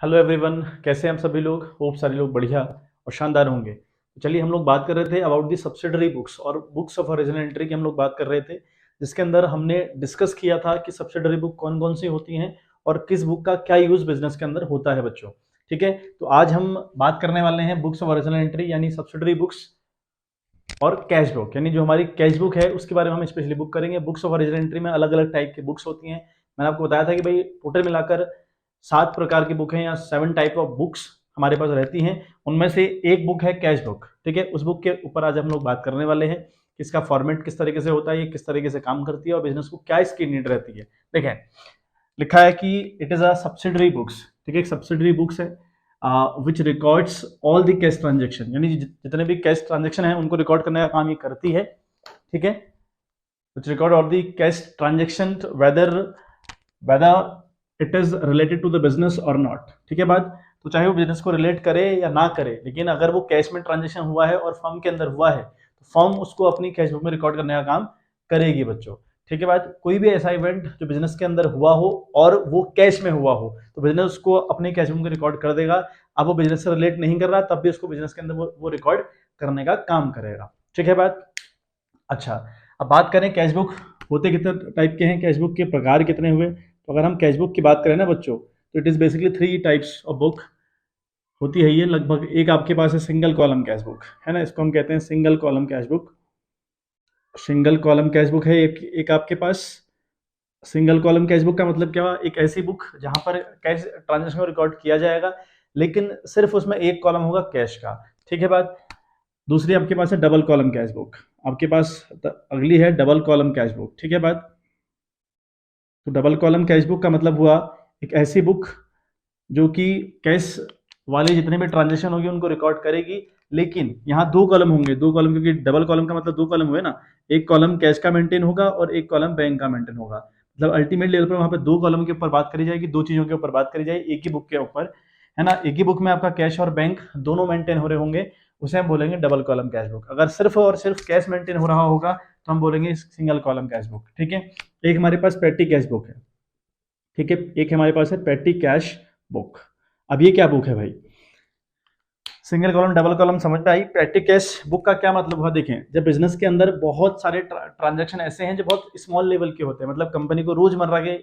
Hello everyone, कैसे हैं हम सभी लोग। होप सारे लोग बढ़िया और शानदार होंगे। तो चलिए, हम लोग बात कर रहे थे अबाउट दी सब्सिडरी बुक्स और बुक्स ऑफ ओरिजिनल एंट्री की हम लोग बात कर रहे थे, जिसके अंदर हमने डिस्कस किया था कि सब्सिडरी बुक कौन कौन सी होती हैं और किस बुक का क्या यूज बिजनेस के अंदर होता है बच्चों। ठीक है, तो आज हम बात करने वाले हैं बुक्स ऑफ ओरिजिनल एंट्री यानी सब्सिडरी बुक्स और कैश बुक, यानी जो हमारी कैश बुक है उसके बारे में हम स्पेशली बुक करेंगे। बुक्स ऑफ ओरिजिनल एंट्री में अलग अलग टाइप की बुक्स होती हैं। मैंने आपको बताया था कि भाई टोटल मिलाकर 7 प्रकार की बुक हैं या 7 टाइप ऑफ बुक्स हमारे पास रहती हैं। उनमें से एक बुक है कैश बुक। ठीक है, उस बुक के ऊपर आज हम लोग बात करने वाले हैं कि इसका फॉर्मेट किस तरीके से होता है, ये किस तरीके से काम करती है और बिजनेस को क्या इसकी नीड रहती है। देखें, लिखा है कि it is a subsidiary books. ठीक है, एक सब्सिडरी बुक्स है which records all the cash transaction, यानी जितने भी कैश ट्रांजेक्शन है उनको रिकॉर्ड करने का काम ये करती है। ठीक है, which record all the cash transaction whether whether it is related to the business और नॉट। ठीक है बात, तो चाहे वो बिजनेस को रिलेट करे या ना करे, लेकिन अगर वो कैश में ट्रांजेक्शन हुआ है और फर्म के अंदर हुआ है तो फर्म उसको अपनी कैश बुक में रिकॉर्ड करने का काम करेगी बच्चों। ठीक है बात, कोई भी ऐसा इवेंट जो बिजनेस के अंदर हुआ हो और वो कैश में हुआ हो तो बिजनेस उसको अपनी कैश बुक में रिकॉर्ड कर देगा। अब वो बिजनेस से रिलेट नहीं कर रहा तब भी उसको बिजनेस के अंदर वो रिकॉर्ड करने का काम करेगा। ठीक है बात। अच्छा, अब बात करें कैश बुक होते कितने टाइप के हैं, कैश बुक के प्रकार कितने हुए। तो अगर हम कैश बुक की बात करें ना बच्चों, तो it is basically 3 types of book होती है ये लगभग। एक आपके पास है सिंगल कॉलम कैश बुक, है ना, इसको हम कहते हैं single column cash book. Single column cash book है एक आपके पास। सिंगल कॉलम कैश बुक का मतलब क्या हुआ, एक ऐसी बुक जहां पर कैश ट्रांजेक्शन को रिकॉर्ड किया जाएगा लेकिन सिर्फ उसमें एक कॉलम होगा कैश का। ठीक है बात। दूसरी आपके पास है डबल कॉलम कैश बुक। आपके पास अगली है डबल कॉलम कैश बुक। ठीक है बात। तो डबल कॉलम कैश बुक का मतलब हुआ एक ऐसी बुक जो कि कैश वाले जितने भी ट्रांजेक्शन होगी उनको रिकॉर्ड करेगी, लेकिन यहाँ 2 कॉलम होंगे। 2 कॉलम, क्योंकि डबल कॉलम का मतलब 2 कॉलम हुए ना। एक कॉलम कैश का मेंटेन होगा और एक कॉलम बैंक का मेंटेन होगा। मतलब अल्टीमेट लेवल पर वहां पे 2 कॉलम के ऊपर बात करी जाएगी, 2 चीजों के ऊपर बात करी जाएगी एक ही बुक के ऊपर, है ना। एक ही बुक में आपका कैश और बैंक दोनों मेंटेन हो रहे होंगे, उसे हम बोलेंगे डबल कॉलम कैश बुक। अगर सिर्फ और सिर्फ कैश मेंटेन हो रहा होगा तो हम बोलेंगे सिंगल कॉलम कैश बुक। ठीक है, एक हमारे पास पेटी कैश बुक है। ठीक है, एक हमारे पास है पेटी कैश बुक। अब ये क्या बुक है भाई, सिंगल कॉलम डबल कॉलम समझ में आई। पेटी कैश बुक का क्या मतलब हुआ, देखें, जब बिजनेस के अंदर बहुत सारे ट्रांजैक्शन ऐसे हैं जो बहुत स्मॉल लेवल के होते हैं, मतलब कंपनी को रोजमर्रा के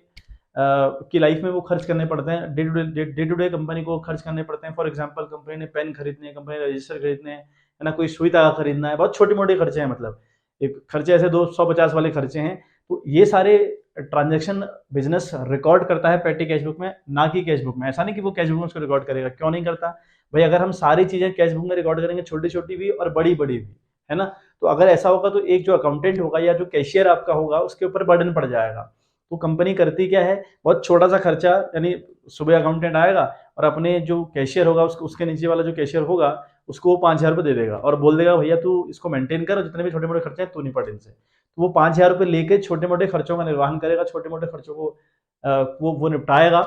की लाइफ में वो खर्च करने पड़ते हैं, डे टू डे कंपनी को खर्च करने पड़ते हैं। फॉर एग्जांपल, कंपनी ने पेन खरीदने हैं, कंपनी ने रजिस्टर खरीदने हैं, है ना, कोई सुई धागा खरीदना है, बहुत छोटे मोटे खर्चे हैं। मतलब एक खर्चे ऐसे 250 वाले खर्चे हैं। तो ये सारे ट्रांजेक्शन बिजनेस रिकॉर्ड करता है पेटी कैश बुक में, ना कि कैश बुक में। ऐसा नहीं कि वो कैश बुक में उसको रिकॉर्ड करेगा, क्यों नहीं करता भाई। अगर हम सारी चीजें कैश बुक में रिकॉर्ड करेंगे, छोटी छोटी भी और बड़ी बड़ी भी, है ना, तो अगर ऐसा होगा तो एक जो अकाउंटेंट होगा या जो कैशियर आपका होगा उसके ऊपर बर्डन पड़ जाएगा। तो कंपनी करती क्या है, बहुत छोटा सा खर्चा, यानी सुबह अकाउंटेंट आएगा और अपने जो कैशियर होगा उसके नीचे वाला जो कैशियर होगा उसको वो 5,000 रुपये दे देगा और बोल देगा भैया तू इसको मेंटेन कर, जितने भी छोटे मोटे खर्चे हैं तू निपट इनसे। तो वो 5,000 रुपये लेके छोटे मोटे खर्चों का निर्वहन करेगा, छोटे मोटे खर्चों को वो निपटाएगा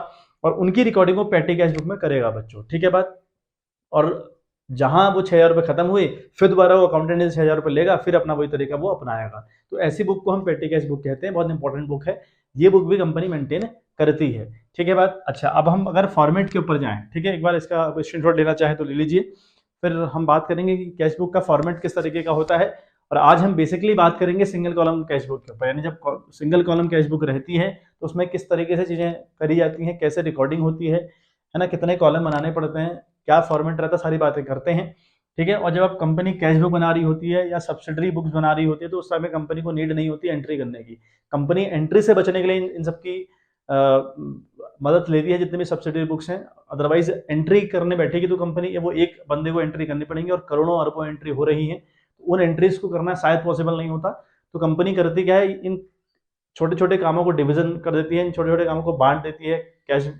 और उनकी रिकॉर्डिंग को पेटी कैश बुक में करेगा बच्चों। ठीक है बात। और जहां वो 6,000 रुपये खत्म हुए फिर दोबारा वो अकाउंटेंट से 6,000 रुपये लेगा, फिर अपना वही तरीका वो अपनाएगा। तो ऐसी बुक को हम पेटी कैश बुक कहते हैं, बहुत इंपॉर्टेंट बुक है। ये बुक भी कंपनी मेंटेन करती है। ठीक है बात। अच्छा, अब हम अगर फॉर्मेट के ऊपर जाएं, ठीक है, एक बार इसका स्क्रीनशॉट लेना चाहे तो ले लीजिए, फिर हम बात करेंगे कि कैश बुक का फॉर्मेट किस तरीके का होता है। और आज हम बेसिकली बात करेंगे सिंगल कॉलम कैश बुक के ऊपर, यानी जब सिंगल कॉलम कैश बुक रहती है तो उसमें किस तरीके से चीजें करी जाती हैं, कैसे रिकॉर्डिंग होती है ना, कितने कॉलम बनाने पड़ते हैं, क्या फॉर्मेट रहता है, सारी बातें करते हैं। ठीक है, और जब आप कंपनी कैश बुक बना रही होती है या सब्सिडरी बुक्स बना रही होती है तो उस समय कंपनी को नीड नहीं होती एंट्री करने की। कंपनी एंट्री से बचने के लिए इन सबकी मदद लेती है जितने भी सब्सिडरी बुक्स हैं। अदरवाइज एंट्री करने बैठेगी तो कंपनी वो एक बंदे को एंट्री करनी पड़ेगी और करोड़ों अरबों एंट्री हो रही है, तो उन एंट्रीज को करना शायद पॉसिबल नहीं होता। तो कंपनी करती क्या है, इन छोटे छोटे कामों को डिवीजन कर देती है, इन छोटे छोटे कामों को बांट देती है। कैश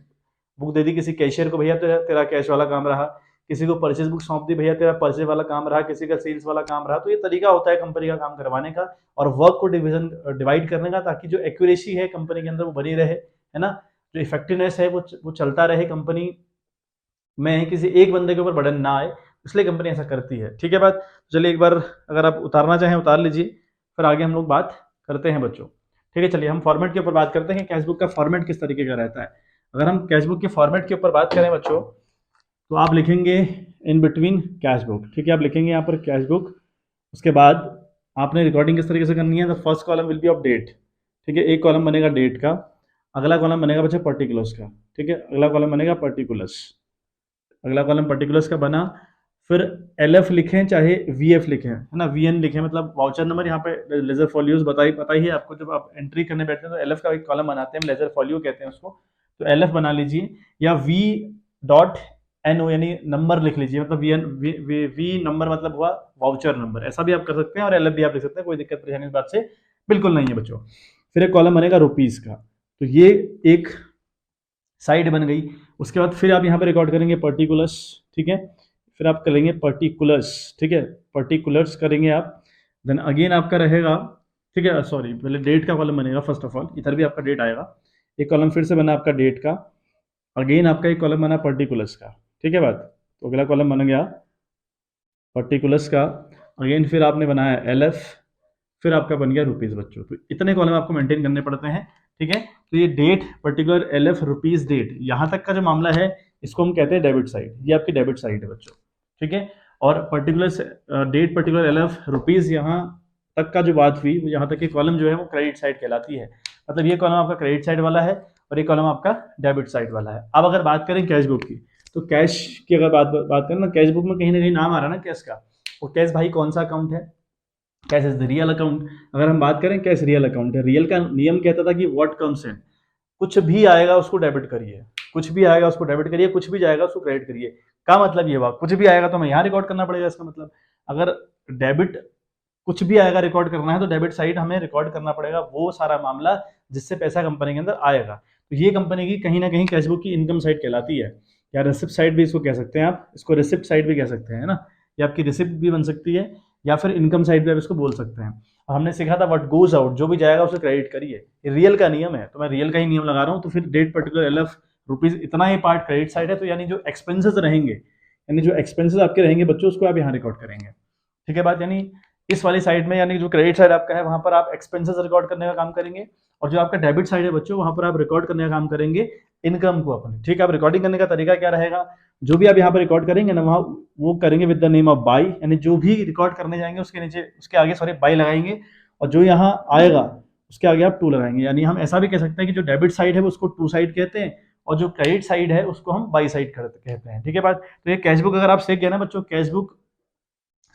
बुक दे दी किसी कैशियर को, भैया तेरा कैश वाला काम रहा। किसी को परचेज बुक सौंप दी, भैया तेरा परचेज वाला काम रहा। किसी का सेल्स वाला काम रहा। तो ये तरीका होता है कंपनी का काम करवाने का और वर्क को डिवाइड करने का, ताकि जो एक्यूरेसी है कंपनी के अंदर वो बनी रहे, है ना, जो इफेक्टिवनेस है वो चलता रहे कंपनी में, किसी एक बंदे के ऊपर बर्डन ना आए, इसलिए कंपनी ऐसा करती है। ठीक है बात। चलिए एक बार अगर आप उतारना चाहें उतार लीजिए, फिर आगे हम लोग बात करते हैं बच्चों। ठीक है, चलिए हम फॉर्मेट के ऊपर बात करते हैं, कैश बुक का फॉर्मेट किस तरीके का रहता है। अगर हम कैश बुक के फॉर्मेट के ऊपर बात करें बच्चों, तो आप लिखेंगे इन बिटवीन कैश बुक, ठीक है, आप लिखेंगे यहाँ पर कैश बुक। उसके बाद आपने रिकॉर्डिंग किस तरीके से करनी है, the first column will be of date, ठीक है, एक कॉलम बनेगा डेट का, अगला कॉलम बनेगा बच्चा पर्टिकुलर्स का, ठीक है, अगला कॉलम बनेगा पर्टिकुलर्स, अगला कॉलम पर्टिकुलर्स का बना, फिर एल एफ लिखें चाहे वी एफ लिखें, है ना, वी एन लिखें, मतलब वाउचर नंबर, यहाँ पे लेजर फॉलियोज पता ही है आपको, जब आप एंट्री करने बैठते हैं तो एल एफ का एक कॉलम बनाते हैं, लेजर फॉलियो कहते हैं उसको, तो एल एफ बना लीजिए, या वी डॉट एन ओ यानी नंबर लिख लीजिए, मतलब वी एन वी नंबर मतलब हुआ वाउचर नंबर, ऐसा भी आप कर सकते हैं, और एल एफ भी आप लिख सकते हैं, कोई दिक्कत परेशानी इस बात से बिल्कुल नहीं है बच्चों। फिर एक कॉलम बनेगा रुपीज का, तो ये एक साइड बन गई। उसके बाद फिर आप यहाँ पे रिकॉर्ड करेंगे पर्टिकुलर्स, ठीक है, फिर आप करेंगे पर्टिकुलर्स, ठीक है, पर्टिकुलर्स करेंगे आप, देन अगेन आपका रहेगा, ठीक है, सॉरी पहले डेट का कॉलम बनेगा फर्स्ट ऑफ ऑल, इधर भी आपका डेट आएगा, एक कॉलम फिर से बना आपका डेट का, अगेन आपका एक कॉलम बना पर्टिकुलर्स का, ठीक है बात, तो अगला कॉलम बन गया पर्टिकुलर्स का, अगेन फिर आपने बनाया एल एफ, फिर आपका बन गया रुपीज़ बच्चों, तो इतने कॉलम आपको मेंटेन करने पड़ते हैं, ठीक है। तो ये date particular L F rupees date, यहाँ तक का जो मामला है इसको हम कहते हैं डेबिट साइड, ये आपकी डेबिट साइड है बच्चों, ठीक है, और particular date particular L F rupees यहाँ तक का जो बात हुई, यहाँ तक की कॉलम जो है वो क्रेडिट साइड कहलाती है, मतलब ये कॉलम आपका क्रेडिट साइड वाला है और ये कॉलम आपका डेबिट साइड वाला है। अब अगर बात करें कैश बुक की, तो कैश की अगर बात करें ना, कैश बुक में कहीं ना कहीं नाम आ रहा है ना कैश का, वो कैश भाई कौन सा अकाउंट है, cash is the real account. अगर हम बात करें कैश रियल अकाउंट है, रियल का नियम कहता था कि व्हाट कम्स इन, कुछ भी आएगा उसको डेबिट करिए, कुछ भी आएगा उसको डेबिट करिए, कुछ भी जाएगा उसको क्रेडिट करिए, का मतलब ये बात, कुछ भी आएगा तो हमें यहाँ रिकॉर्ड करना पड़ेगा, इसका मतलब अगर डेबिट कुछ भी आएगा रिकॉर्ड करना है तो डेबिट साइड हमें रिकॉर्ड करना पड़ेगा वो सारा मामला जिससे पैसा कंपनी के अंदर आएगा, तो ये कंपनी की कहीं ना कहीं कैशबुक की इनकम साइड कहलाती है, या रिसिप्ट साइड भी इसको कह सकते हैं आप, इसको रिसिप्ट साइड भी कह सकते हैं ना, ये आपकी रिसिप्ट भी बन सकती है, या फिर इनकम साइड भी आप इसको बोल सकते हैं। और हमने सीखा था व्हाट गोज आउट, जो भी जाएगा उसे क्रेडिट करिए, ये रियल का नियम है, तो मैं रियल का ही नियम लगा रहा हूँ, तो फिर date particular L F rupees इतना ही पार्ट क्रेडिट साइड है, तो यानी जो एक्सपेंसेस रहेंगे, यानी जो एक्सपेंसेस आपके रहेंगे बच्चों उसको आप यहाँ रिकॉर्ड करेंगे, ठीक है बात, यानी इस वाली साइड में, यानी जो क्रेडिट साइड आपका है वहां पर आप एक्सपेंसेस रिकॉर्ड करने का काम करेंगे, और जो आपका डेबिट साइड है बच्चों वहां पर आप रिकॉर्ड करने का काम करेंगे इनकम को अपने, ठीक है। आप रिकॉर्डिंग करने का तरीका क्या रहेगा, जो भी आप यहाँ पर रिकॉर्ड करेंगे ना वहाँ वो करेंगे with the name of by, यानी जो भी रिकॉर्ड करने जाएंगे उसके नीचे उसके आगे सॉरी बाई लगाएंगे, और जो यहाँ आएगा उसके आगे आप टू लगाएंगे, यानी हम ऐसा भी कह सकते हैं कि जो डेबिट साइड है वो उसको टू साइड कहते हैं, और जो क्रेडिट साइड है उसको हम बाई साइड कहते हैं, ठीक है बात। तो ये कैशबुक अगर आप सीख गए ना बच्चों, कैशबुक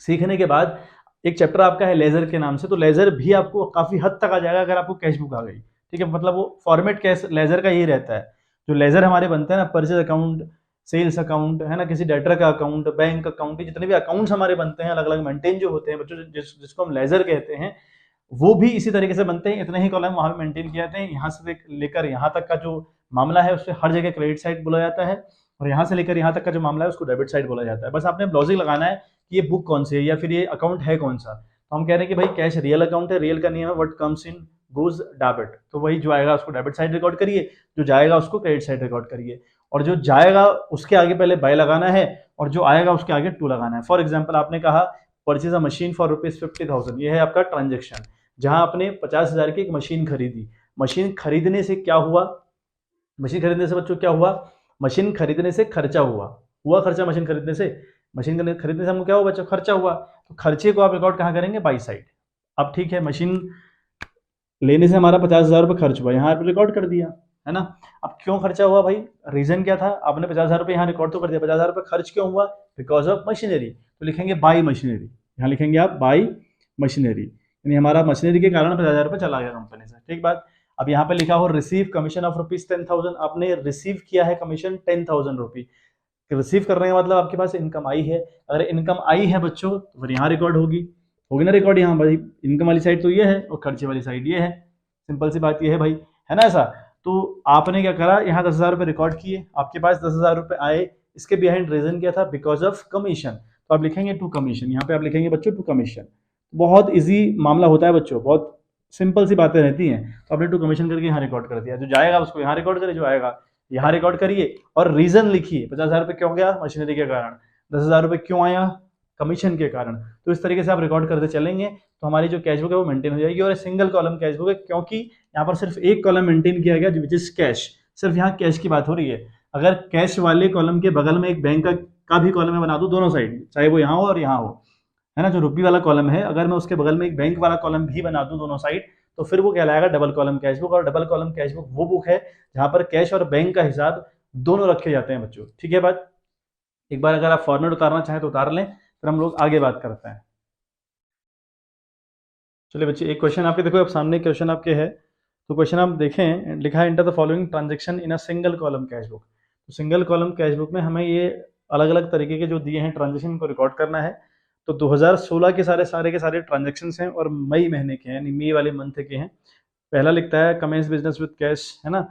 सीखने के बाद एक चैप्टर आपका है लेजर के नाम से, तो लेजर भी आपको काफी हद तक आ जाएगा अगर आपको कैश बुक आ गई, ठीक है, मतलब वो फॉर्मेट कैश लेजर का यही रहता है, जो लेजर हमारे बनते हैं ना, परचेज अकाउंट, सेल्स अकाउंट, है ना, किसी डेटर का अकाउंट, बैंक अकाउंट, जितने भी अकाउंट्स हमारे बनते हैं अलग अलग मेंटेन जो होते हैं बच्चों, जिसको हम लेजर कहते हैं, वो भी इसी तरीके से बनते हैं, इतने ही कॉलम वहां पे मेंटेन किए जाते हैं, यहाँ से लेकर यहाँ तक का जो मामला है उससे हर जगह क्रेडिट साइड बोला जाता है, और यहाँ से लेकर यहाँ तक का जो मामला है उसको डेबिट साइड बोला जाता है। बस आपने लॉजिक लगाना है कि ये बुक कौन सी है या फिर ये अकाउंट है कौन सा, तो हम कह रहे हैं कि भाई कैश रियल अकाउंट है, रियल का नियम है what comes in goes debit, तो वही जो आएगा उसको डेबिट साइड रिकॉर्ड करिए, जो जाएगा उसको क्रेडिट साइड रिकॉर्ड करिए, और जो जाएगा उसके आगे पहले बाय लगाना है और जो आएगा उसके आगे टू लगाना है। फॉर एग्जाम्पल आपने कहा परचेज अ मशीन फॉर ₹50,000, ये है आपका ट्रांजेक्शन, जहां आपने 50,000 की एक मशीन खरीदी, मशीन खरीदने से क्या हुआ, मशीन खरीदने से बच्चों क्या हुआ, मशीन खरीदने से खर्चा हुआ खर्चा, मशीन खरीदने से हमको क्या हुआ बच्चों, खर्चा हुआ, तो खर्चे को आप रिकॉर्ड कहाँ करेंगे, बाई साइड। अब ठीक है, मशीन लेने से हमारा 50,000 रुपये खर्च हुआ, यहाँ पे रिकॉर्ड कर दिया, है ना। अब क्यों खर्चा हुआ भाई, रीजन क्या था, आपने 50,000 रुपये यहाँ रिकॉर्ड तो कर दिया, 50,000 रुपये खर्च क्यों हुआ, बिकॉज ऑफ मशीनरी, तो लिखेंगे बाई मशीनरी, यहाँ लिखेंगे आप बाई मशीनरी, यानी हमारा मशीनरी के कारण 50,000 रुपये चला गया कंपनी से, ठीक बात। अब यहाँ पे लिखा हो रिसीव कमीशन ऑफ ₹10,000, आपने रिसीव किया है कमीशन 10,000 रुपये, रिसीव करने का मतलब आपके पास इनकम आई है, अगर इनकम आई है बच्चों तो फिर यहाँ रिकॉर्ड होगी ना रिकॉर्ड, यहाँ भाई इनकम वाली साइड तो ये है और खर्चे वाली साइड ये है, सिंपल सी बात ये है भाई, है ना ऐसा। तो आपने क्या करा, यहाँ 10,000 रुपये रिकॉर्ड किए, आपके पास 10,000 रुपये आए, इसके बिहाइंड रीजन क्या था, बिकॉज ऑफ कमीशन, तो आप लिखेंगे टू कमीशन, यहाँ पे आप लिखेंगे बच्चों टू कमीशन, बहुत इजी मामला होता है बच्चों, बहुत सिंपल सी बातें रहती हैं, तो आपने टू कमीशन करके यहाँ रिकॉर्ड कर दिया, जो जाएगा उसको यहाँ रिकॉर्ड करे, जो आएगा यहाँ रिकॉर्ड करिए, और रीजन लिखिए 50,000 रुपये क्यों गया, मशीनरी के कारण, 10,000 रुपये क्यों आया, कमीशन के कारण, तो इस तरीके से आप रिकॉर्ड करते चलेंगे तो हमारी जो कैशबुक है वो मेंटेन हो जाएगी, और सिंगल कॉलम कैशबुक है क्योंकि यहाँ पर सिर्फ एक कॉलम मेंटेन किया गया विच इज कैश, सिर्फ यहाँ कैश की बात हो रही है। अगर कैश वाले कॉलम के बगल में एक बैंक का भी कॉलम में बना दूं दोनों साइड, चाहे वो यहाँ हो और यहाँ हो, है ना, जो रुपी वाला कॉलम है, अगर मैं उसके बगल में एक बैंक वाला कॉलम भी बना दूं दोनों साइड, तो फिर वो कहलाएगा डबल कॉलम कैश बुक। और डबल कॉलम कैश बुक वो बुक है जहां पर कैश और बैंक का हिसाब दोनों रखे जाते हैं बच्चों। ठीक है बात, एक बार अगर आप फॉर्मेट उतारना चाहें तो उतार लें, फिर हम लोग आगे बात करते हैं। चलिए बच्चे, एक क्वेश्चन आपके देखो, अब सामने क्वेश्चन आपके है, तो क्वेश्चन आप देखें, लिखा है enter the following transaction in a single column cash book. तो सिंगल कॉलम कैश बुक में हमें ये अलग अलग तरीके के जो दिए हैं ट्रांजेक्शन को रिकॉर्ड करना है। तो 2016 के सारे के सारे ट्रांजेक्शन हैं और मई महीने के हैं, यानी मई वाले मंथ के हैं। पहला लिखता है कमेंस बिजनेस विद कैश, है ना,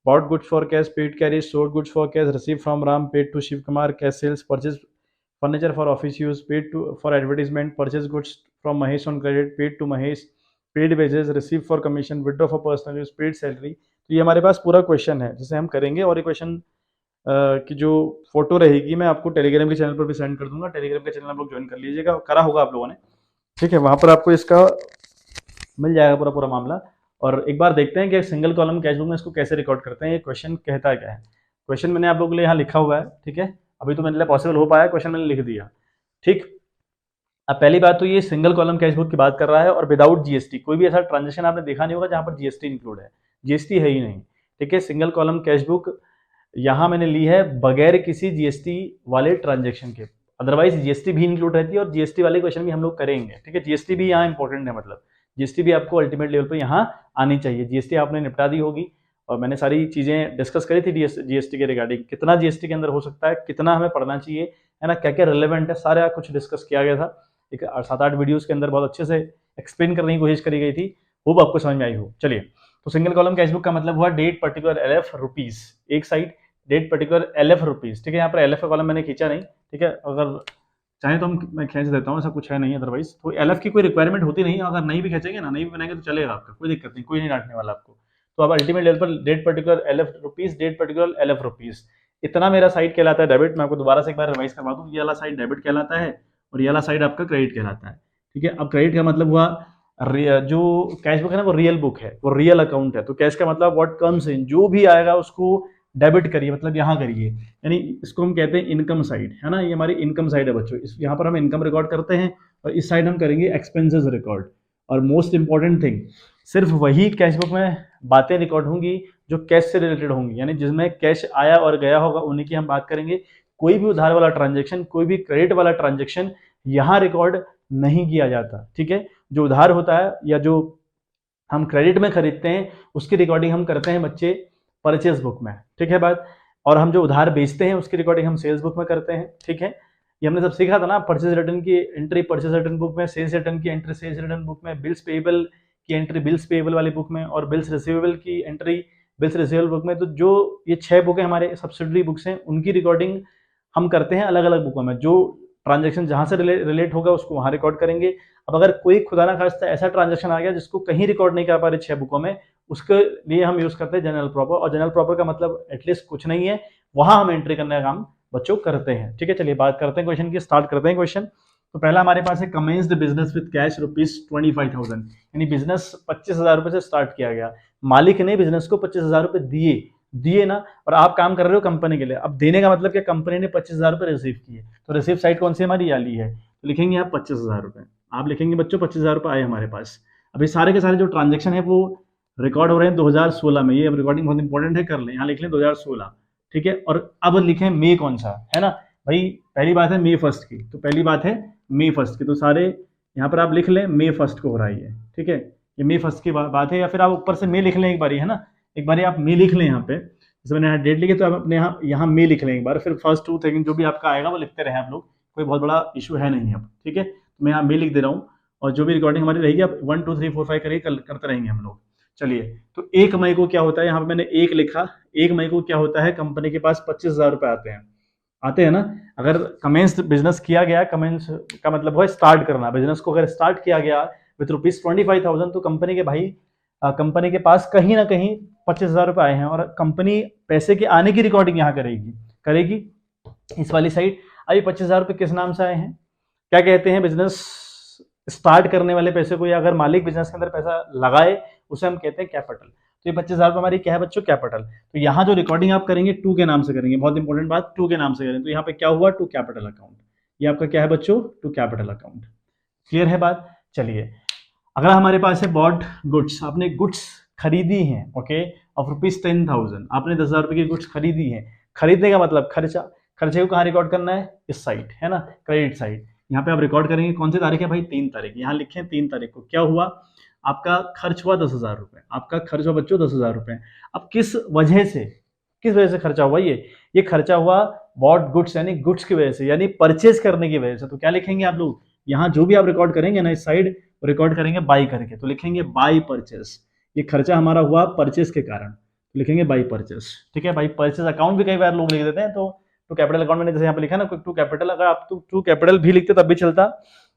bought goods for cash, paid carry, sold goods for cash, receive from Ram, paid to Shiv Kumar, cash sales, purchase furniture for office use, paid to for advertisement, purchase goods from Mahesh on credit, paid to Mahesh, paid wages, receive for commission, withdraw for personal use, paid salary. तो ये हमारे पास पूरा question है जिसे हम करेंगे, और ये क्वेश्चन की जो फोटो रहेगी मैं आपको टेलीग्राम के चैनल पर भी सेंड कर दूंगा। टेलीग्राम के चैनल आप लोग ज्वाइन कर लीजिएगा, करा होगा आप लोगों ने, ठीक है, वहां पर आपको इसका मिल जाएगा पूरा पूरा मामला। और एक बार देखते हैं कि सिंगल कॉलम कैश बुक में इसको कैसे रिकॉर्ड करते हैं, ये क्वेश्चन कहता क्या है। क्वेश्चन मैंने आप लोगों के लिए यहाँ लिखा हुआ है, ठीक है, अभी तो मेरे लिए पॉसिबल हो पाया, क्वेश्चन मैंने लिख दिया, ठीक। अब पहली बात तो ये सिंगल कॉलम कैश बुक की बात कर रहा है और विदाउट जीएसटी। कोई भी ऐसा ट्रांजेक्शन आपने देखा नहीं होगा जहां पर जीएसटी इंक्लूड है, जीएसटी है ही नहीं, ठीक है। सिंगल कॉलम कैश बुक यहाँ मैंने ली है बगैर किसी जीएसटी वाले ट्रांजेक्शन के, अदरवाइज जीएसटी भी इंक्लूड रहती है और जीएसटी वाले क्वेश्चन भी हम लोग करेंगे, ठीक है। जीएसटी भी यहाँ इंपॉर्टेंट है, मतलब जीएसटी भी आपको अल्टीमेट लेवल पर यहाँ आनी चाहिए। जीएसटी आपने निपटा दी होगी और मैंने सारी चीजें डिस्कस करी थी जीएसटी के रिगार्डिंग, कितना जीएसटी के अंदर हो सकता है, कितना हमें पढ़ना चाहिए, है ना, क्या क्या रिलेवेंट है, सारा कुछ डिस्कस किया गया था। एक 7-8 वीडियोस के अंदर बहुत अच्छे से एक्सप्लेन करने की कोशिश करी गई थी, होप आपको समझ में आई हो। चलिए, तो सिंगल कॉलम कैश बुक का मतलब हुआ डेट पर्टिकुलर LF रुपीज, एक side date particular LF rupees, ठीक है। यहाँ पर LF का कॉलम मैंने खींचा नहीं, ठीक है, अगर चाहे तो मैं खींच देता हूँ, ऐसा कुछ है नहीं, अदरवाइज तो LF की कोई रिक्वायरमेंट होती नहीं, अगर नहीं भी खींचेंगे ना, नहीं भी बनाएंगे तो चलेगा आपका, कोई दिक्कत नहीं, कोई नहीं डांटने वाला आपको। तो अब अल्टीमेट लेवल पर date particular LF rupees, date particular LF rupees, इतना मेरा साइड कहलाता है डेबिट। मैं आपको दोबारा से एक बार रिवाइज करवा दूं, ये वाला साइड डेबिट कहलाता है और ये वाला साइड आपका क्रेडिट कहलाता है, ठीक है। अब क्रेडिट का मतलब हुआ जो कैश बुक है ना वो रियल बुक है, वो रियल अकाउंट है, तो कैश का मतलब व्हाट कम्स इन, जो भी आएगा उसको डेबिट करिए, मतलब यहाँ करिए, यानी इसको हम कहते हैं इनकम साइड, है ना, ये हमारी इनकम साइड है बच्चों। यहाँ पर हम इनकम रिकॉर्ड करते हैं और इस साइड हम करेंगे एक्सपेंसेस रिकॉर्ड। और मोस्ट इंपॉर्टेंट थिंग, सिर्फ वही कैश बुक में बातें रिकॉर्ड होंगी जो कैश से रिलेटेड होंगी, यानी जिसमें कैश आया और गया होगा उन्हीं की हम बात करेंगे। कोई भी उधार वाला ट्रांजेक्शन, कोई भी क्रेडिट वाला ट्रांजेक्शन यहाँ रिकॉर्ड नहीं किया जाता, ठीक है। जो उधार होता है या जो हम क्रेडिट में खरीदते हैं उसकी रिकॉर्डिंग हम करते हैं बच्चे परचेज बुक में, ठीक है बात। और हम जो उधार बेचते हैं उसकी रिकॉर्डिंग हम सेल्स बुक में करते हैं, ठीक है। ये हमने सब सीखा था ना, परचेज रिटर्न की एंट्री परचेज रिटर्न बुक में, सेल्स रिटर्न की एंट्री सेल्स रिटर्न बुक में, बिल्स पेएबल की एंट्री बिल्स पेएबल वाली बुक में, और बिल्स रिसीवेबल की एंट्री बिल्स रिसीवेबल बुक में। तो जो ये 6 बुक है हमारे सब्सिडरी बुक्स हैं, उनकी रिकॉर्डिंग हम करते हैं अलग अलग बुकों में। जो ट्रांजेक्शन जहां से रिलेट होगा उसको वहां रिकॉर्ड करेंगे। अब अगर कोई खुदा ना खास्ता ऐसा ट्रांजेक्शन आ गया जिसको कहीं रिकॉर्ड नहीं कर पा रहे 6 बुकों में, उसके लिए हम यूज करते हैं जनरल प्रॉपर। और जनरल प्रॉपर का मतलब एटलीस्ट कुछ नहीं है, वहां हम एंट्री करने का काम बच्चों करते हैं, ठीक है। चलिए बात करते हैं क्वेश्चन की, स्टार्ट करते हैं क्वेश्चन। तो पहला हमारे पास है commence the business with cash ₹25,000, यानी बिजनेस 25,000 रुपए से स्टार्ट किया गया। मालिक ने बिजनेस को 25,000 रुपए दिए ना, और आप काम कर रहे हो कंपनी के लिए। अब देने का मतलब क्या, कंपनी ने 25,000 रुपए रिसीव किए, तो रिसीव साइड कौन सी हमारी वाली है, तो लिखेंगे यहाँ 25,000 रुपए। आप लिखेंगे बच्चों 25,000 रुपए आए हमारे पास। अभी सारे के सारे जो ट्रांजेक्शन है वो रिकॉर्ड हो रहे हैं 2016 में, ये अब रिकॉर्डिंग बहुत इंपॉर्टेंट है, कर लें, यहाँ लिख लें 2016, ठीक है। और अब लिखें मई कौन सा है ना भाई, पहली बात है मई 1 की, तो पहली बात है मई 1 की, तो सारे यहाँ पर आप लिख लें मई 1 को हो रहा है, ठीक है, ये मई 1 की बात है। या फिर आप ऊपर से मई लिख लें एक बारी, है ना, एक बारी आप मई लिख लें यहाँ पे, जैसे मैंने यहाँ डेट लिखी तो आप अपने यहाँ मई लिख लें एक बार, फिर 1, 2, 3 जो भी आपका आएगा वो लिखते रहे आप लोग, कोई बहुत बड़ा इशू है नहीं अब, ठीक है। तो मैं यहाँ मई लिख दे रहा हूँ और जो भी रिकॉर्डिंग हमारी रहेगी आप 1, 2, 3, 4, 5 करते रहेंगे हम लोग। चलिए, तो 1 मई को क्या होता है, यहाँ पे मैंने 1 लिखा, 1 मई को क्या होता है, कंपनी के पास 25,000 रुपए आते हैं ना। अगर कमेंस बिजनेस किया गया, कमेंस का मतलब है स्टार्ट करना, बिजनेस को अगर स्टार्ट किया गया विथ ₹25,000, तो कंपनी के भाई कंपनी के पास कहीं ना कहीं 25,000 रुपए आए हैं, और कंपनी पैसे के आने की रिकॉर्डिंग यहाँ करेगी इस वाली साइड। अभी 25,000 रुपए किस नाम से आए हैं, क्या कहते हैं, बिजनेस स्टार्ट करने वाले पैसे को, या अगर मालिक बिजनेस के अंदर पैसा लगाए उसे हम कहते हैं कैपिटल। तो ये 25,000 रुपये हमारी क्या है बच्चों, कैपिटल। तो यहाँ जो रिकॉर्डिंग आप करेंगे टू के नाम से करेंगे, बहुत इंपॉर्टेंट बात, टू के नाम से करेंगे। तो यहाँ पे क्या हुआ, टू कैपिटल अकाउंट, ये आपका क्या है बच्चों, टू कैपिटल अकाउंट। क्लियर है बात। चलिए अगला हमारे पास है बॉट गुड्स, आपने गुड्स खरीदी है, ओके, ऑफ ₹10,000, आपने 10,000 रुपये की गुड्स खरीदी है। खरीदने का मतलब खर्चा, खर्चे को कहाँ रिकॉर्ड करना है, इस साइड है ना, क्रेडिट साइड। यहाँ पे आप रिकॉर्ड करेंगे कौन सी तारीख है भाई, 3 तारीख, यहाँ लिखे 3 तारीख को क्या हुआ, आपका खर्च हुआ 10,000 रुपये, आपका खर्च हुआ बच्चों 10,000 रुपये। अब किस वजह से खर्चा हुआ, ये खर्चा हुआ बॉट गुड्स यानी गुड्स की वजह से, यानी परचेज करने की वजह से। तो क्या लिखेंगे आप लोग, यहाँ जो भी आप रिकॉर्ड करेंगे ना इस साइड रिकॉर्ड करेंगे बाई करके, तो लिखेंगे बाई परचेस, ये खर्चा हमारा हुआ परचेस के कारण, तो लिखेंगे बाई परचेस। ठीक है, बाई परचेस अकाउंट भी कई बार लोग लिख देते हैं, तो टू कैपिटल अकाउंट मैंने जैसे यहाँ पे लिखा ना टू कैपिटल, अगर आप टू कैपिटल भी लिखते तब भी चलता,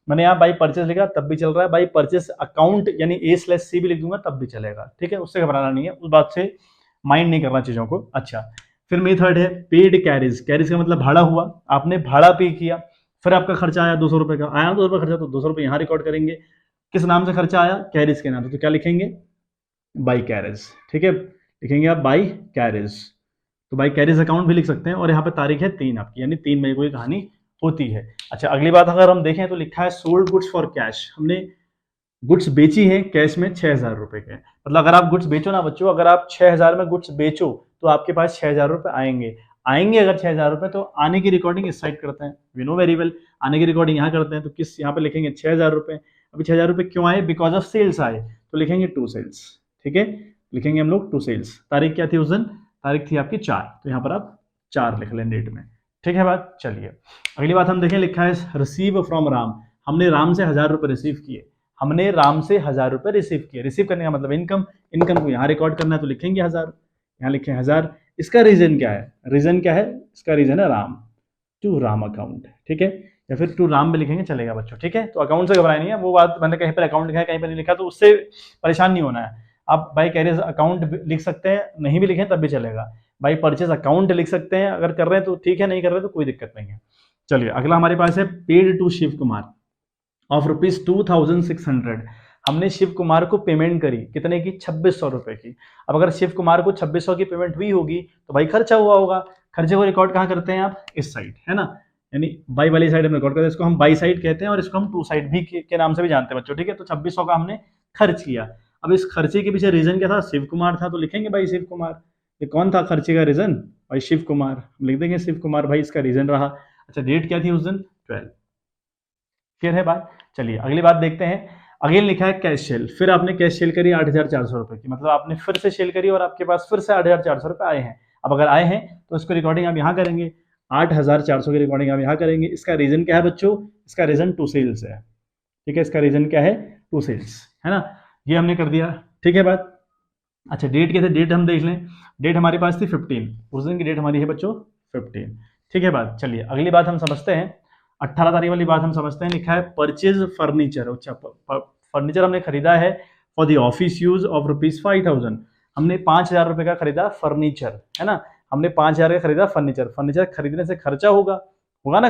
मैंने यहाँ बाई परचेस लिखा तब भी चल रहा है, बाई परचेस अकाउंट यानी A/C भी लिख दूंगा तब भी चलेगा। ठीक है, उससे घबराना नहीं है, उस बात से माइंड नहीं करना चीजों को। अच्छा, फिर मेथड है पेड कैरिज, कैरिज का मतलब भाड़ा हुआ, आपने भाड़ा पे किया, फिर आपका खर्चा आया 200 रुपये का, आया 200 रुपये खर्चा, तो 200 रुपये यहाँ रिकॉर्ड करेंगे, किस नाम से खर्चा आया, कैरिज के नाम से, तो क्या लिखेंगे, बाई कैरिज। ठीक है, लिखेंगे आप बाई कैरिज, तो बाई कैरिज अकाउंट भी लिख सकते हैं, और यहाँ पे तारीख है 3 आपकी, यानी 3 मई को ये कहानी होती है। अच्छा, अगली बात अगर हम देखें तो लिखा है सोल्ड गुड्स फॉर कैश, हमने गुड्स बेची है कैश में 6,000 रुपये के, मतलब अगर आप गुड्स बेचो ना बच्चों, अगर आप 6,000 में गुड्स बेचो तो आपके पास 6,000 रुपये आएंगे अगर 6,000 रुपये, तो आने की रिकॉर्डिंग इस साइड करते हैं, वी नो वेरी वेल, आने की रिकॉर्डिंग यहाँ करते हैं, तो किस यहाँ पे लिखेंगे 6,000 रुपये। अभी 6,000 रुपये क्यों आए, बिकॉज ऑफ सेल्स आए, तो लिखेंगे टू सेल्स। ठीक है, लिखेंगे हम लोग टू सेल्स। तारीख क्या थी उस दिन, तारीख थी आपकी 4, तो यहाँ पर आप 4 लिख लें डेट में। ठीक है बात। चलिए अगली बात हम देखें, लिखा है रिसीव फ्रॉम राम, हमने राम से 1,000 रुपये रिसीव किए, हमने राम से 1,000 रुपये रिसीव किए, रिसीव करने का मतलब इनकम, इनकम को यहाँ रिकॉर्ड करना है, तो लिखेंगे 1,000, यहाँ लिखें 1,000। इसका रीजन क्या है, रीजन क्या है, इसका रीजन है राम, टू राम अकाउंट। ठीक है, या फिर टू राम भी लिखेंगे चलेगा बच्चों। ठीक है, तो अकाउंट से घबराए नहीं है, वो बात मैंने कहीं पर अकाउंट लिखा है कहीं पर नहीं लिखा, तो उससे परेशान नहीं होना है। आप बाई कैरिज अकाउंट लिख सकते हैं, नहीं भी लिखें तब भी चलेगा, बाई परचेज अकाउंट लिख सकते हैं, अगर कर रहे हैं तो ठीक है, नहीं कर रहे तो कोई दिक्कत नहीं है। चलिए अगला हमारे पास है paid to Shiv Kumar of ₹2,600, हमने शिव कुमार को पेमेंट करी, कितने की, 2,600 रुपये की। अब अगर शिव कुमार को 2,600 की पेमेंट हुई होगी तो भाई खर्चा हुआ होगा, खर्चे को रिकॉर्ड कहाँ करते हैं आप, इस साइड है ना, यानी बाई वाली साइड में रिकॉर्ड करते हैं, इसको हम बाई साइड कहते हैं और इसको हम टू साइड भी के नाम से भी जानते हैं बच्चों। ठीक है, तो 2,600 का हमने खर्च किया। अब इस खर्चे के पीछे रीजन क्या था, शिव कुमार था, तो लिखेंगे भाई शिव कुमार। ये कौन था खर्चे का रीजन, भाई शिव कुमार, हम लिख देंगे शिव कुमार भाई इसका रीजन रहा। अच्छा, डेट क्या थी उस दिन, 12। क्लियर है बात। चलिए अगली बात देखते हैं, अगेन लिखा है कैश सेल, फिर आपने कैश सेल करी 8,400 रुपये की, मतलब आपने फिर से सेल करी और आपके पास फिर से 8,400 रुपये आए हैं। अब अगर आए हैं तो इसको रिकॉर्डिंग आप यहाँ करेंगे, 8,400 की रिकॉर्डिंग आप यहाँ करेंगे। इसका रीजन क्या है बच्चों, इसका रीजन टू सेल्स है। ठीक है, इसका रीजन क्या है, टू सेल्स है ना, ये हमने कर दिया। ठीक है बात। अच्छा, डेट क्या थे, डेट हम देख लें, डेट हमारे पास थी 15, उस दिन की डेट हमारी है बच्चों 15। ठीक है बात। चलिए अगली बात हम समझते हैं, 18 तारीख वाली बात हम समझते हैं। लिखा है परचेज फर्नीचर, अच्छा फर्नीचर हमने खरीदा है for the office use of ₹5,000, हमने 5,000 रुपये का खरीदा फर्नीचर, है ना, हमने 5,000 का खरीदा फर्नीचर। फर्नीचर खरीदने से खर्चा होगा ना,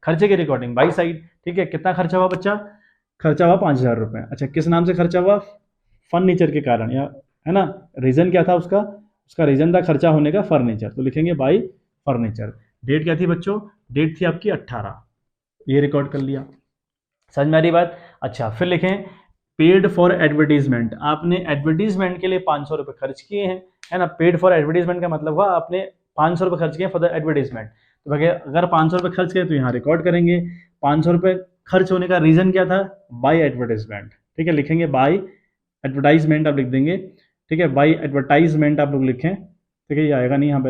खर्चे की रिकॉर्डिंग बाई साइड। ठीक है, कितना खर्चा हुआ बच्चा, खर्चा हुआ 5,000 रुपये। अच्छा, किस नाम से खर्चा हुआ, फर्नीचर के कारण, या है ना, रीजन क्या था उसका रीजन था खर्चा होने का फर्नीचर, तो लिखेंगे बाई फर्नीचर। डेट क्या थी बच्चों, डेट थी आपकी 18, ये रिकॉर्ड कर लिया, समझ में आ रही बात। अच्छा, फिर लिखें पेड फॉर एडवर्टीजमेंट, आपने एडवर्टीजमेंट के लिए 500 रुपये खर्च किए हैं, है ना, पेड फॉर एडवर्टीजमेंट का मतलब हुआ आपने 500 रुपये खर्च किए फॉर द एडवर्टीजमेंट। तो अगर 500 रुपये खर्च किए तो यहाँ रिकॉर्ड करेंगे, 500 रुपये खर्च होने का रीजन क्या था, बाई एडवर्टीजमेंट। ठीक है, लिखेंगे बाई एडवर्टाइजमेंट, आप लिख देंगे। ठीक है, बाई एडवर्टाइजमेंट आप लोग लिखें। ठीक है, ये आएगा नहीं यहाँ पे,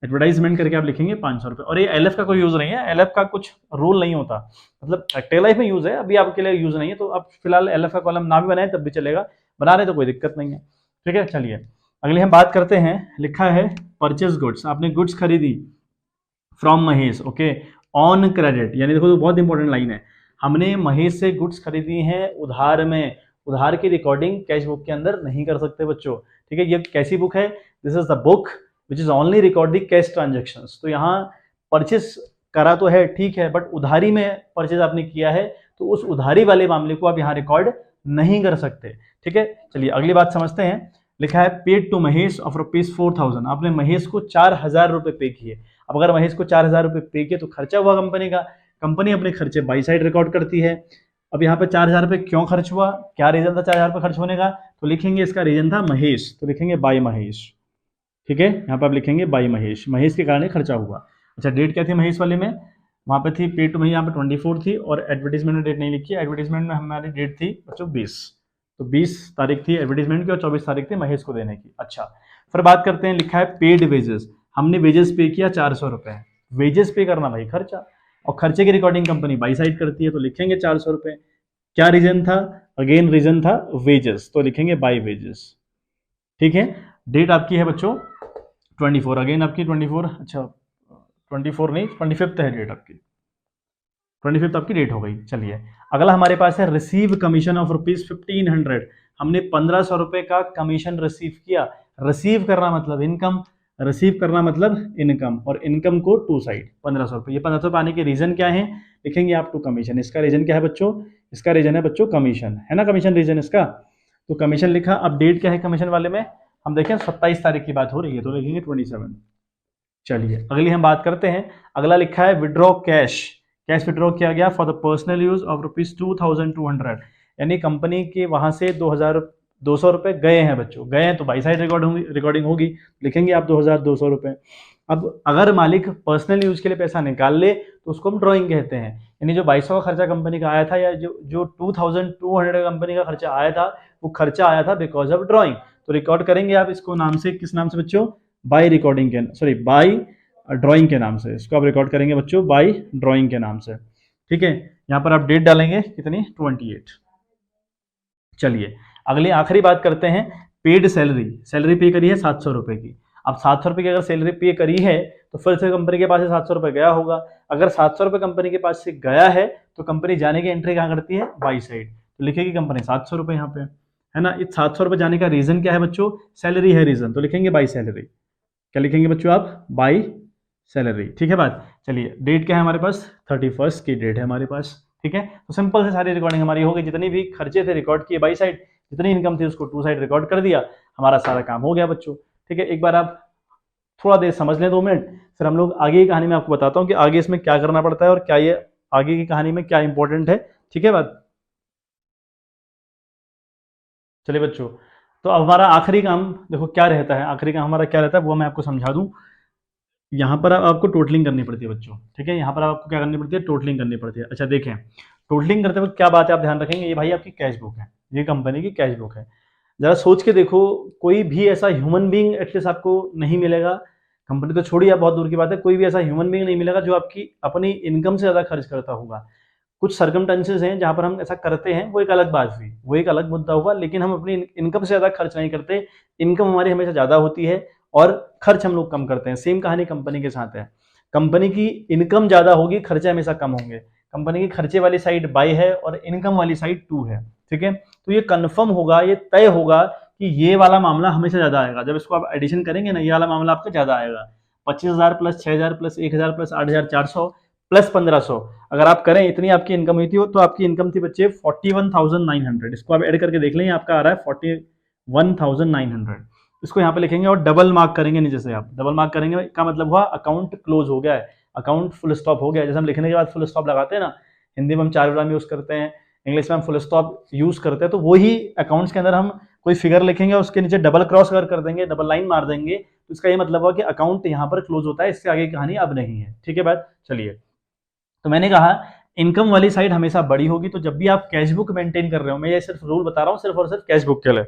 एडवर्टाइजमेंट करके आप लिखेंगे 500 रुपये। और ये एलएफ का कोई यूज नहीं है, एलएफ का कुछ रूल नहीं होता, मतलब टेल लाइफ में यूज है, अभी आपके लिए यूज नहीं है, तो आप फिलहाल एलएफ का कॉलम ना भी बनाए तब भी चलेगा, बना रहे तो कोई दिक्कत नहीं है। ठीक है, चलिए अगली हम बात करते हैं, लिखा है परचेज गुड्स, आपने गुड्स खरीदी from Mahesh, okay, on credit, यानी देखो तो बहुत इंपॉर्टेंट लाइन है, हमने महेश से गुड्स खरीदी हैं उधार में, उधार की रिकॉर्डिंग कैश बुक के अंदर नहीं कर सकते बच्चों। ठीक है, ये कैसी बुक है, this is the book which is only recording cash transactions. तो यहाँ परचेस करा तो है ठीक है, बट उधारी में परचेज आपने किया है, तो उस उधारी वाले मामले को आप यहाँ रिकॉर्ड नहीं कर सकते। ठीक है, चलिए अगली बात समझते हैं, लिखा है पेड टू महेश ऑफ ₹4,000, आपने महेश को 4,000 रुपए पे किए। अब अगर महेश को 4,000 रुपए पे किए तो खर्चा हुआ कंपनी का, कंपनी अपने खर्चे बाई साइड रिकॉर्ड करती है। अब यहाँ पे 4,000 रुपए क्यों खर्च हुआ, क्या रीजन था 4,000 रुपए खर्च होने का, तो लिखेंगे इसका रीजन था महेश, तो लिखेंगे बाई महेश। ठीक है, यहाँ पे आप लिखेंगे बाई महेश, महेश के कारण ही खर्चा हुआ। अच्छा, डेट क्या थी महेश वाले में, वहाँ पे थी पेड टू महेश, यहाँ पे 24 थी, और एडवर्टीजमेंट में डेट नहीं लिखी है, एडवर्टीजमेंट में हमारी डेट थी बच्चों 20, तो 20 तारीख थी एडवर्टीजमेंट की और 24 तारीख थी महेश को देने की। अच्छा, फिर बात करते हैं, लिखा है पेड वेजेस, हमने वेजेस पे किया 400 रुपए, वेजेस पे करना भाई खर्चा, और खर्चे की रिकॉर्डिंग कंपनी बाई साइड करती है, तो लिखेंगे 400 रुपए। क्या रीजन था, अगेन रीजन था वेजेस, तो लिखेंगे बाई वेजेस। ठीक है, डेट आपकी है बच्चों 24, अगेन आपकी 24, अच्छा 24 नहीं 25 है डेट आपकी, 25 आपकी डेट हो गई। चलिए, अगला हमारे पास है रिसीव कमीशन ऑफ ₹1500, हमने 1500 रुपए का कमीशन रिसीव किया। रिसीव करना मतलब इनकम, रिसीव करना मतलब इनकम, और इनकम को टू साइड 1500 रुपए। ये 1500 पाने के रीजन क्या है, लिखेंगे आप टू कमीशन। इसका रीजन क्या है बच्चों, इसका रीजन है बच्चों कमीशन, है ना, कमीशन रीजन इसका, तो कमीशन लिखा। अब डेट क्या है कमीशन वाले में, हम देखें 27 तारीख की बात हो रही है, तो लिखेंगे 27। चलिए, अगली हम बात करते हैं, अगला लिखा है विड्रॉ कैश, कैश विड्रॉ किया गया for the personal use of ₹2200, यानी कंपनी के वहां से 2,200 रुपए गए हैं बच्चों, गए हैं तो बाई साइड रिकॉर्डिंग होगी, लिखेंगे आप 2,200 रुपए। अब अगर मालिक पर्सनल यूज के लिए पैसा निकाल ले तो उसको हम ड्रॉइंग कहते हैं, यानी जो 2200 का खर्चा कंपनी का आया था, या जो 2200 का कंपनी का खर्चा आया था, वो खर्चा आया था बिकॉज ऑफ ड्रॉइंग, तो रिकॉर्ड करेंगे आप इसको नाम से, किस नाम से बच्चों, बाई रिकॉर्डिंग के, सॉरी बाई ड्राइंग के नाम से, इसको आप रिकॉर्ड करेंगे बच्चों बाई ड्राइंग के नाम से। ठीक है, यहाँ पर आप डेट डालेंगे कितनी, 28। चलिए, अगली आखिरी बात करते हैं, पेड सैलरी, सैलरी पे करी है 700 रुपए की। अब 700 रुपए की अगर सैलरी पे करी है तो फिर से कंपनी के पास से 700 रुपए गया होगा। अगर 700 रुपए कंपनी के पास से गया है तो कंपनी जाने की एंट्री कहाँ करती है, बाई साइड, तो लिखेगी कंपनी 700 रुपए यहाँ पे, है ना। इस 700 रुपए जाने का रीजन क्या है बच्चों, सैलरी है रीजन, तो लिखेंगे बाई सैलरी। क्या लिखेंगे बच्चों आप, बाई सैलरी। ठीक है बात। चलिए, डेट क्या है हमारे पास, 31 की डेट है हमारे पास। ठीक है, तो सिंपल से सारी रिकॉर्डिंग हमारी हो गई, जितनी भी खर्चे थे रिकॉर्ड किए बाई साइड, जितनी इनकम थी उसको टू साइड रिकॉर्ड कर दिया, हमारा सारा काम हो गया बच्चों। ठीक है, एक बार आप थोड़ा देर समझ लें, 2 मिनट, फिर हम लोग आगे की कहानी में आपको बताता हूँ कि आगे इसमें क्या करना पड़ता है और क्या ये आगे की कहानी में क्या इंपॉर्टेंट है। ठीक है बात। चलिए बच्चों, तो अब हमारा आखिरी काम देखो क्या रहता है, आखिरी काम हमारा क्या रहता है वो मैं आपको समझा दूं। यहाँ पर आपको टोटलिंग करनी पड़ती है बच्चों। ठीक है, यहाँ पर आपको क्या करनी पड़ती है, टोटलिंग करनी पड़ती है। अच्छा देखें, टोटलिंग करते वक्त क्या बात है आप ध्यान रखेंगे, ये भाई आपकी कैश बुक है, ये कंपनी की कैश बुक है। जरा सोच के देखो, कोई भी ऐसा ह्यूमन बीइंग एटलीस्ट आपको नहीं मिलेगा, कंपनी तो छोड़िए आप, बहुत दूर की बात है, कोई भी ऐसा ह्यूमन बीइंग नहीं मिलेगा जो आपकी अपनी इनकम से ज़्यादा खर्च करता होगा। कुछ सर्कमटेंसेस हैं जहाँ पर हम ऐसा करते हैं, वो एक अलग बात हुई, वो एक अलग मुद्दा हुआ, लेकिन हम अपनी इनकम से ज़्यादा खर्च नहीं करते, इनकम हमारी हमेशा ज़्यादा होती है और खर्च हम लोग कम करते हैं। सेम कहानी कंपनी के साथ है, कंपनी की इनकम ज़्यादा होगी, खर्चे हमेशा कम होंगे। कंपनी की खर्चे वाली साइड बाई है और इनकम वाली साइड टू है। ठीक है, तो ये कन्फर्म होगा, ये तय होगा कि ये वाला मामला हमेशा ज़्यादा आएगा। जब इसको आप एडिशन करेंगे ना, ये वाला मामला आपका ज़्यादा आएगा। 25,000 प्लस 6,000 प्लस 1,000 प्लस 8,400 प्लस 1,500, अगर आप करें, इतनी आपकी इनकम हुई थी, तो आपकी इनकम थी बच्चे 41,900। इसको आप ऐड करके देख लें, आपका आ रहा है 41,900। इसको यहाँ पे लिखेंगे और डबल मार्क करेंगे नीचे से। आप डबल मार्क करेंगे का मतलब हुआ अकाउंट क्लोज हो गया है, अकाउंट फुल स्टॉप हो गया। जैसे हम लिखने के बाद फुल स्टॉप लगाते हैं ना, हिंदी में हम 4 विराम यूज करते हैं, इंग्लिश में हम फुल स्टॉप यूज करते हैं, तो वही अकाउंट्स के अंदर हम कोई फिगर लिखेंगे, उसके नीचे डबल क्रॉस अगर कर देंगे, डबल लाइन मार देंगे, तो इसका ये मतलब हुआ कि अकाउंट यहाँ पर क्लोज होता है, इससे आगे की कहानी अब नहीं है। ठीक है बात। चलिए, तो मैंने कहा इनकम वाली साइड हमेशा बड़ी होगी, तो जब भी आप कैश बुक मेंटेन कर रहे हो, मैं ये सिर्फ रूल बता रहा हूँ सिर्फ और सिर्फ कैश बुक के लिए,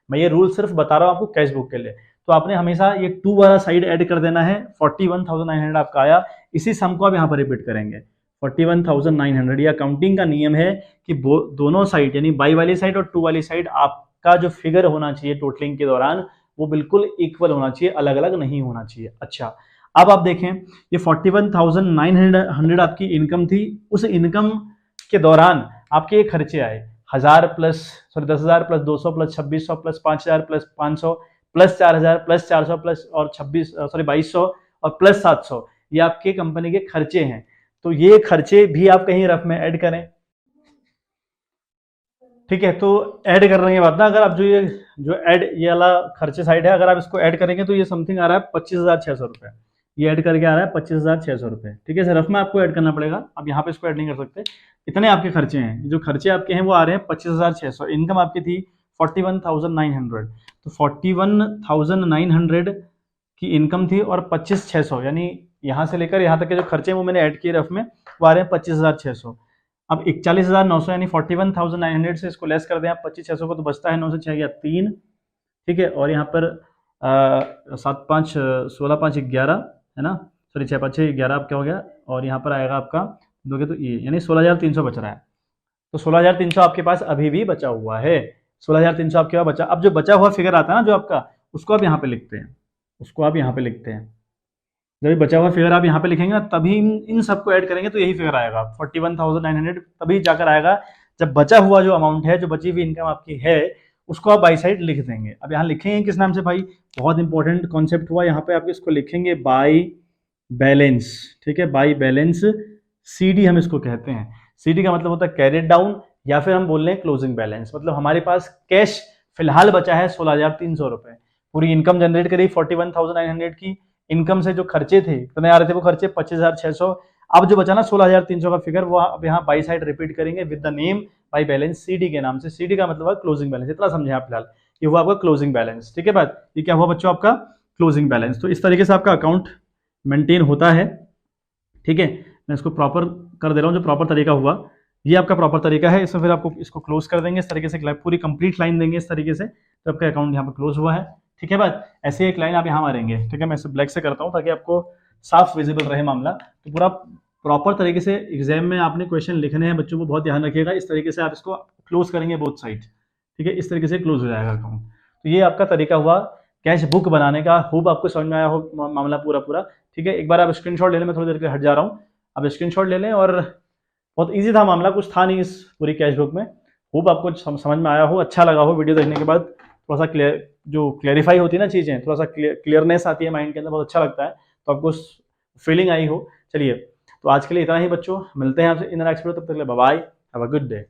मैं ये रूल सिर्फ बता रहा हूँ आपको कैश बुक के लिए, तो आपने हमेशा ये 2 वाला साइड ऐड कर देना है। 41,900 आपका आया, इसी सम को आप यहाँ पर रिपीट करेंगे 41,900। ये अकाउंटिंग का नियम है कि दोनों साइड यानी बाई वाली साइड और टू वाली साइड आपका जो फिगर होना चाहिए टोटलिंग के दौरान वो बिल्कुल इक्वल होना चाहिए, अलग अलग नहीं होना चाहिए। अच्छा, अब आप देखें, ये 41,900 आपकी इनकम थी, उस इनकम के दौरान आपके ये खर्चे आए 10,000 plus 10,000 plus 200 plus 2600 plus 5,000 plus 500 plus 4,000 plus 400 plus और 2200 और प्लस 700, ये आपके कंपनी के खर्चे हैं। तो ये खर्चे भी आप कहीं रफ में ऐड करें, ठीक है, तो ऐड करने के बाद ना, अगर आप जो ऐड ये वाला खर्चे साइड है, अगर आप इसको ऐड करेंगे तो ये समथिंग आ रहा है 25,600 रुपये। ये ऐड करके आ रहा है 25,600 रुपये। ठीक है, रफ में आपको ऐड करना पड़ेगा, अब यहाँ पे इसको ऐड नहीं कर सकते। इतने आपके खर्चे हैं, जो खर्चे आपके हैं वो आ रहे हैं 25,600। इनकम आपकी थी 41,900, तो 41,900 की इनकम थी और 25,600, यानी यहाँ से लेकर यहाँ तक के जो खर्चे हैं वो मैंने ऐड किए रफ में, वो आ रहे हैं 25,600। अब 41,900 यानी 41,900 से इसको लेस कर दें आप 25,600 को, तो बचता है 9 से 6 गया 3। ठीक है, और यहाँ पर 7 5 16 5 11 है ना, सॉरी 6 5 6 11 आपका हो गया, और यहाँ पर आएगा आपका दोगे तो ये, यानी 16,300 बच रहा है। तो 16,300 आपके पास अभी भी बचा हुआ है, 16,300 आपके पास बचा। अब जो बचा हुआ फिगर आता है ना जो आपका, उसको आप यहाँ पे लिखते हैं, उसको आप यहाँ पे लिखते हैं। जब बचा हुआ फिगर आप यहाँ पे लिखेंगे ना, तभी इन सबको ऐड करेंगे तो यही फिगर आएगा 41,900, तभी जाकर आएगा जब बचा हुआ जो अमाउंट है, जो बची हुई इनकम आपकी है, उसको आप बाई साइड लिख देंगे। अब यहाँ लिखेंगे किस नाम से भाई, बहुत इंपॉर्टेंट कॉन्सेप्ट हुआ यहाँ पे, आप इसको लिखेंगे बाई बैलेंस। ठीक है, बाई बैलेंस, सीडी हम इसको कहते हैं। सीडी का मतलब होता है कैरिड डाउन, या फिर हम बोल रहे हैं क्लोजिंग बैलेंस, मतलब हमारे पास कैश फिलहाल बचा है 16,300 रुपए। पूरी इनकम जनरेट करी 41,900 की, इनकम से जो खर्चे थे कितने आ रहे थे, वो खर्चे 25,600। अब जो बचा ना 16,300 का फिगर, वो अब यहाँ बाई साइड रिपीट करेंगे with the name by balance, CD के नाम से। सीडी का मतलब है क्लोजिंग बैलेंस, इतना समझे आप फिलहाल, ये हुआ आपका क्लोजिंग बैलेंस। ठीक है बात, ये क्या हुआ बच्चों आपका क्लोजिंग बैलेंस। तो इस तरीके से आपका अकाउंट मेंटेन होता है। ठीक है, मैं इसको प्रॉपर कर दे रहा हूँ, जो प्रॉपर तरीका हुआ ये आपका प्रॉपर तरीका है। इसमें फिर आपको इसको क्लोज कर देंगे इस तरीके से, पूरी कंप्लीट लाइन देंगे इस तरीके से, तो आपका अकाउंट यहाँ पर क्लोज हुआ है। ठीक है बात, ऐसे एक लाइन आप यहाँ मारेंगे। ठीक है, मैं इसे ब्लैक से करता हूँ ताकि आपको साफ विजिबल रहे मामला। तो पूरा प्रॉपर तरीके से एग्जाम में आपने क्वेश्चन लिखने हैं बच्चों को, बहुत ध्यान रखिएगा। इस तरीके से आप इसको क्लोज करेंगे बोथ साइड। ठीक है, इस तरीके से क्लोज हो जाएगा अकाउंट। तो ये आपका तरीका हुआ कैश बुक बनाने का। होप आपको समझ में आया हो मामला पूरा पूरा। ठीक है, एक बार आप स्क्रीनशॉट ले लें, मैं थोड़ी देर के लिए हट जा रहा हूँ, आप स्क्रीनशॉट ले लें। और बहुत इजी था मामला, कुछ था नहीं इस पूरी कैश बुक में। होप आपको समझ में आया हो, अच्छा लगा हो। वीडियो देखने के बाद थोड़ा सा क्लेरिफाई होती है ना चीज़ें, थोड़ा सा क्लियरनेस आती है माइंड के अंदर, बहुत अच्छा लगता है। तो आपको फीलिंग आई हो। चलिए, तो आज के लिए इतना ही बच्चों, मिलते हैं आपसे इन नेक्स्ट वीडियो, तब तक के लिए bye bye, have a good day.